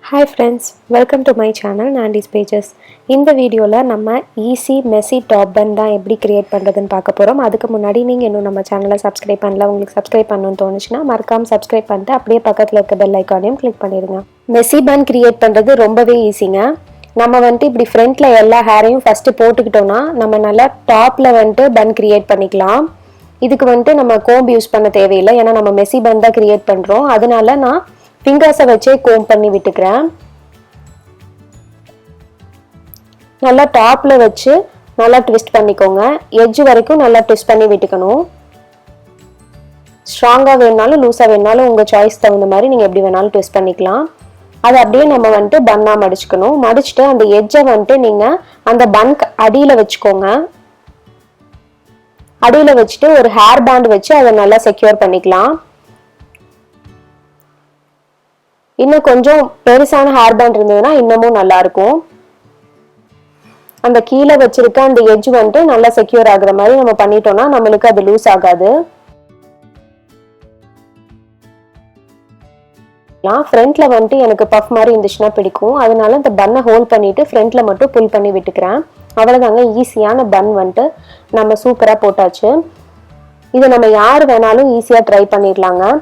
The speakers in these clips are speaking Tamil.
Hi friends, welcome to my channel NandysPages. இந்த வீடியோல நம்ம ஈஸி மெஸி டாப் பன் தான் எப்படி கிரியேட் பண்றதுன்னு பார்க்க போறோம். அதுக்கு முன்னாடி நீங்க இன்னும் நம்ம சேனலை சப்ஸ்கிரைப் பண்ணல, உங்களுக்கு சப்ஸ்கிரைப் பண்ணனும்னு தோணுச்சுனா மறக்காம சப்ஸ்கிரைப் பண்ணிட்டு அப்படியே பக்கத்துல இருக்க பெல் ஐகானையும் கிளிக் பண்ணிடுங்க. மெஸி பன் கிரியேட் பண்றது ரொம்பவே ஈஸிங்க. நம்ம வந்து இப்படி ஃப்ரண்ட்ல எல்லா ஹேரையும் ஃபர்ஸ்ட் போட்டுக்கிட்டோம்னா நம்ம நல்லா டாப்ல வந்து பன் கிரியேட் பண்ணிக்கலாம். இதுக்கு வந்து நம்ம கோம்ப் யூஸ் பண்ண தேவையில்லை, ஏன்னா நம்ம மெஸி பன் தான் கிரியேட் பண்றோம். அதனால நான் ஃபிங்கர்ஸை வச்சே கோம் பண்ணி விட்டுக்கிறேன். நல்லா டாப்ல வச்சு நல்லா ட்விஸ்ட் பண்ணிக்கோங்க. எட்ஜ் வரைக்கும் நல்லா ட்விஸ்ட் பண்ணி விட்டுக்கணும். ஸ்ட்ராங்கா வேணாலும் லூஸா வேணாலும் உங்க சாய்ஸ் தகுந்த மாதிரி நீங்க எப்படி வேணாலும் ட்விஸ்ட் பண்ணிக்கலாம். அதை அப்படியே நம்ம வந்துட்டு பன்னா மடிச்சுக்கணும். மடிச்சுட்டு அந்த எட்ஜை வந்துட்டு நீங்க அந்த பன்க்கு அடியில வச்சுக்கோங்க. அடியில வச்சுட்டு ஒரு ஹேர் பேண்ட் வச்சு அதை நல்லா செக்யூர் பண்ணிக்கலாம். இன்னும் கொஞ்சம் பெருசான ஹேர் பேண்ட் இருந்ததுன்னா இன்னமும் நல்லா இருக்கும். அந்த கீழே வச்சிருக்க அந்த எட்ஜ் வந்துட்டு நல்லா செக்யூர் ஆகுற மாதிரி நம்ம பண்ணிட்டோம்னா நம்மளுக்கு அது லூஸ் ஆகாது. ஃப்ரண்ட்ல வந்துட்டு எனக்கு பஃப் மாதிரி இருந்துச்சுன்னா பிடிக்கும், அதனால இந்த பன்னை ஹோல்ட் பண்ணிட்டு ஃப்ரண்ட்ல மட்டும் புல் பண்ணி விட்டுக்கிறேன். அவ்வளவுதாங்க, ஈஸியான பன் வந்துட்டு நம்ம சூப்பரா போட்டாச்சு. இதை நம்ம யார் வேணாலும் ஈஸியா ட்ரை பண்ணிடலாங்க.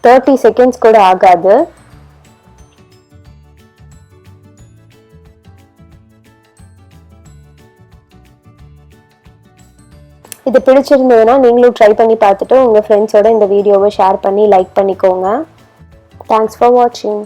30 செகண்ட்ஸ் கூட ஆகாது. இது பிடிச்சிருந்ததுன்னா நீங்களும் ட்ரை பண்ணி பார்த்துட்டு உங்கள் ஃப்ரெண்ட்ஸோட இந்த வீடியோவை ஷேர் பண்ணி லைக் பண்ணிக்கோங்க. தேங்க்ஸ் ஃபார் வாட்சிங்.